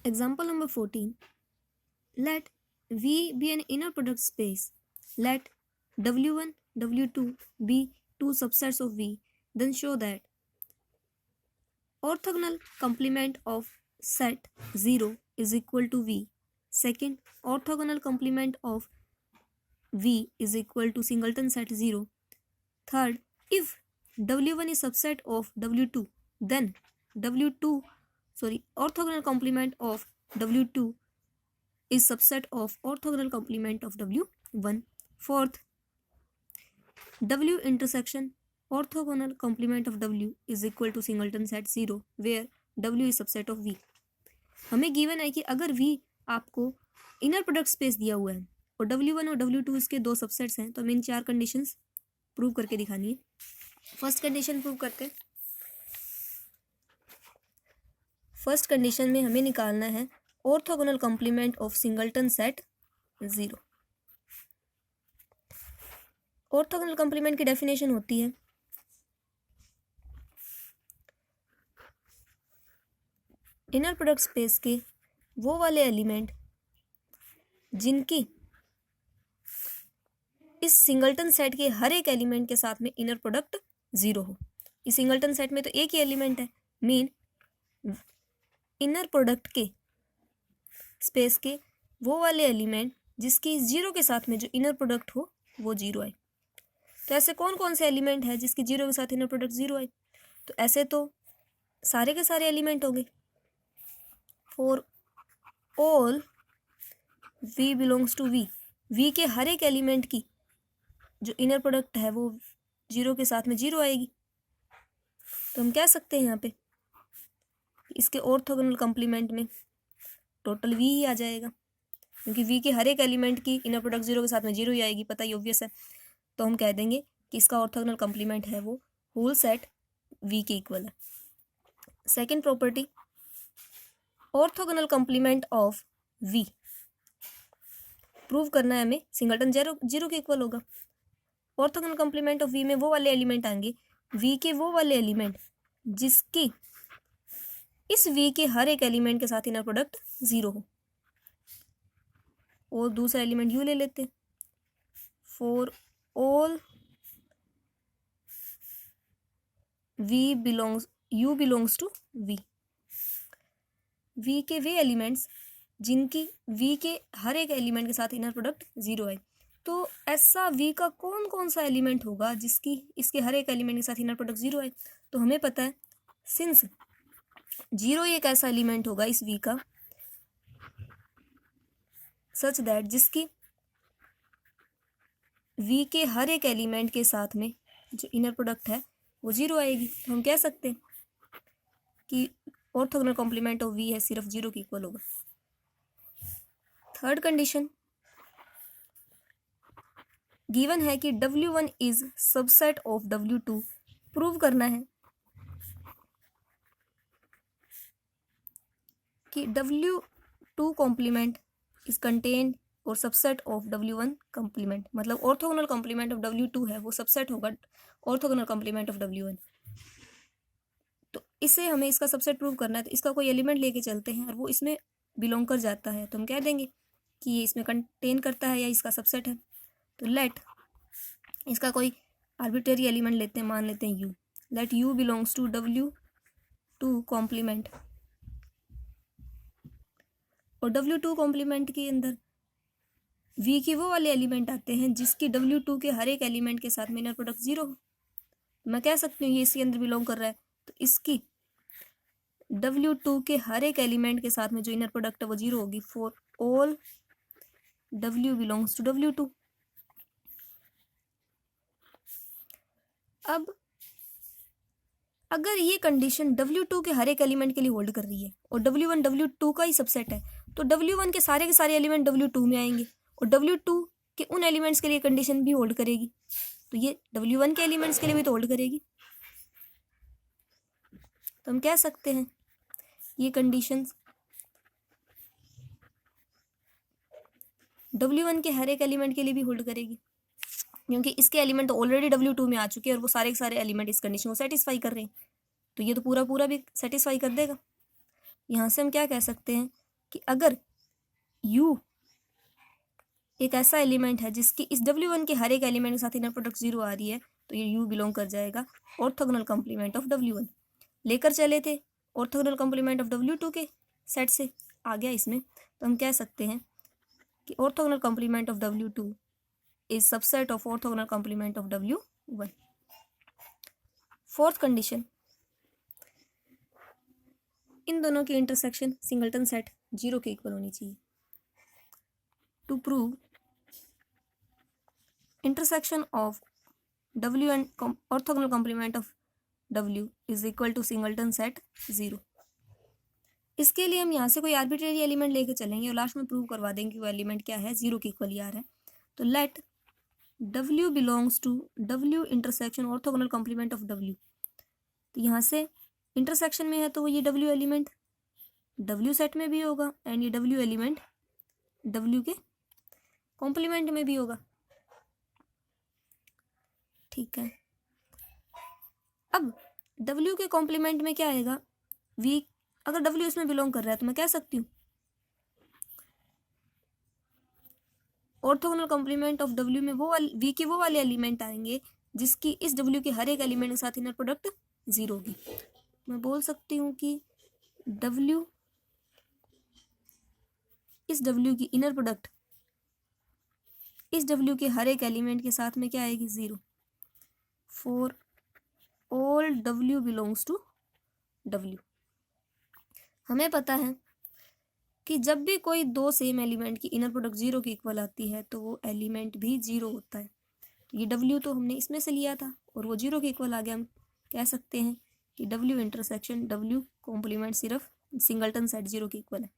Example number 14. Let V be an inner product space. Let W1, W2 be two subsets of V. Then show that orthogonal complement of set 0 is equal to V. Second, orthogonal complement of V is equal to singleton set 0. Third, if W1 is subset of W2, then orthogonal complement of W2 is subset of orthogonal complement of W1. Fourth, W intersection orthogonal complement of W is equal to singleton set 0 where W is subset of V. हमें given है कि अगर V आपको inner product space दिया हुआ है और W1 और W2 इसके दो सबसेट्स हैं तो हमें इन चार कंडीशंस प्रूव करके दिखानी है. फर्स्ट कंडीशन प्रूव करते हैं. फर्स्ट कंडीशन में हमें निकालना है orthogonal complement of singleton set 0. Orthogonal complement की डेफिनेशन होती है इनर प्रोडक्ट स्पेस के वो वाले एलिमेंट जिनकी इस सिंगलटन सेट के हर एक एलिमेंट के साथ में इनर प्रोडक्ट 0 हो. इस सिंगलटन सेट में तो एक ही एलिमेंट है, मीन इनर प्रोडक्ट के स्पेस के वो वाले एलिमेंट जिसकी 0 के साथ में जो इनर प्रोडक्ट हो वो 0 आए. तो ऐसे कौन कौन से एलिमेंट है जिसकी 0 के साथ इनर प्रोडक्ट 0 आए? तो ऐसे तो सारे के सारे एलिमेंट हो गए. For all V belongs to V, V के हर एक एलिमेंट की जो इनर प्रोडक्ट है वो 0 के साथ में 0 आएगी. तो हम कह सकते हैं यहाँ पे इसके ऑर्थोगोनल कॉम्प्लीमेंट में टोटल V ही आ जाएगा क्योंकि V के हर एक एलिमेंट की इनर प्रोडक्ट 0 के साथ में 0 ही आएगी, पता ही ऑब्वियस है. तो हम कह देंगे कि इसका ऑर्थोगोनल कॉम्प्लीमेंट है वो होल सेट V के इक्वल है. Second property, orthogonal complement of V prove करना है हमें सिंगलटन 0 के इक्वल होगा. ऑर्थोगोनल कॉम्प्लीमेंट ऑफ V में वो वाले एलिमेंट आएंगे V के वो वाले एलिमेंट जिसकी इस V के हर एक एलिमेंट के साथ इनर प्रोडक्ट 0 हो. और दूसरा एलिमेंट U ले लेते हैं. For all U belongs to V, V के वे एलिमेंट्स जिनकी V के हर एक एलिमेंट के साथ इनर प्रोडक्ट 0 आए. तो ऐसा V का कौन कौन सा एलिमेंट होगा जिसकी इसके हर एक एलिमेंट के साथ इनर प्रोडक्ट 0 आए? तो हमें पता है सिंस 0 एक ऐसा एलिमेंट होगा इस V का सच दैट जिसकी V के हर एक एलिमेंट के साथ में जो इनर प्रोडक्ट है वो 0 आएगी. तो हम कह सकते हैं कि ऑर्थोगोनल कॉम्प्लीमेंट ऑफ V है सिर्फ 0 के इक्वल होगा. थर्ड कंडीशन, गिवन है कि W1 is subset of W2. Prove करना है कि W2 कॉम्प्लीमेंट इज कंटेन्ड और सबसेट ऑफ W1 कॉम्प्लीमेंट. मतलब ऑर्थोगोनल कॉम्प्लीमेंट ऑफ W2 है वो सबसेट होगा ऑर्थोगोनल कॉम्प्लीमेंट ऑफ W1. तो इसे हमें इसका सबसेट प्रूव करना है. तो इसका कोई एलिमेंट लेके चलते हैं और वो इसमें बिलोंग कर जाता है तो हम कह देंगे कि ये इसमें कंटेन करता है या इसका सबसेट है. तो लेट इसका कोई आर्बिट्रेरी एलिमेंट लेते हैं, मान लेते हैं U. Let U belongs to W2 complement. और W2 कॉम्प्लीमेंट के अंदर V के वो वाले एलिमेंट आते हैं जिसकी W2 के हर एक एलिमेंट के साथ में इनर प्रोडक्ट 0 हो. मैं कह सकती हूँ ये इसके अंदर बिलोंग कर रहा है तो इसकी W2 के हर एक एलिमेंट के साथ में जो इनर प्रोडक्ट है वो 0 होगी. For all W belongs to W2. अब अगर ये कंडीशन W2 के हर एक एलिमेंट के लिए होल्ड कर रही है और W1 W2 का ही सबसेट है तो W1 के सारे एलिमेंट W2 में आएंगे और W2 के उन एलिमेंट्स के लिए कंडीशन भी होल्ड करेगी. तो ये W1 के एलिमेंट्स के लिए भी तो होल्ड करेगी. तो हम कह सकते हैं ये कंडीशंस W1 के हर एक एलिमेंट के लिए भी होल्ड करेगी क्योंकि इसके एलिमेंट तो ऑलरेडी W2 में आ चुके हैं और वो सारे के सारे एलिमेंट इस कंडीशन को सेटिस्फाई कर रहे हैं. तो ये तो पूरा भी सेटिस्फाई कर देगा. यहाँ से हम क्या कह सकते हैं कि अगर U एक ऐसा एलिमेंट है जिसकी इस W1 के हर एक एलिमेंट के साथ इनर प्रोडक्ट 0 आ रही है, तो ये U बिलोंग कर जाएगा ऑर्थोगोनल कॉम्प्लीमेंट ऑफ W1। लेकर चले थे ऑर्थोगोनल कॉम्प्लीमेंट ऑफ W2 के सेट से, आ गया इसमें, तो हम कह सकते हैं कि orthogonal complement of W2 is subset of orthogonal complement of W1। Fourth condition, इन दोनों की इंटरसेक्शन सिंगलटन सेट 0 के इक्वल होनी चाहिए। To prove intersection of W and orthogonal complement of W is equal to singleton set 0। इसके लिए हम यहाँ से कोई आर्बिट्रेरी एलिमेंट लेके चलेंगे और लास्ट में प्रूव करवा देंगे कि वो एलिमेंट क्या है, 0 के इक्वल आ रहा है। तो let W belongs to W intersection orthogonal complement of W। तो यहाँ से इंटरसेक्शन में है तो वो ये W एलिमेंट W सेट में भी होगा एंड ये W एलिमेंट W के कॉम्प्लीमेंट में भी होगा। ठीक है, अब W के कॉम्प्लीमेंट में क्या आएगा, V। अगर W इसमें बिलोंग कर रहा है तो मैं कह सकती हूँ ऑर्थोगोनल कॉम्प्लीमेंट ऑफ W में वो V के वो वाले एलिमेंट आएंगे जिसकी इस W के हर एक एलिमेंट के साथ इनर प्रोडक्ट 0 होगी। मैं बोल सकती हूँ कि W इस W की इनर प्रोडक्ट इस W के हर एक एलिमेंट के साथ में क्या आएगी, 0 for all W belongs to W। हमें पता है कि जब भी कोई दो सेम एलिमेंट की इनर प्रोडक्ट 0 के इक्वल आती है तो वो एलिमेंट भी 0 होता है। तो ये W तो हमने इसमें से लिया था और वो 0 के इक्वल आ गया। हम कह सकते हैं कि W इंटरसेक्शन W कॉम्प्लीमेंट सिर्फ सिंगलटन सेट 0 के इक्वल है।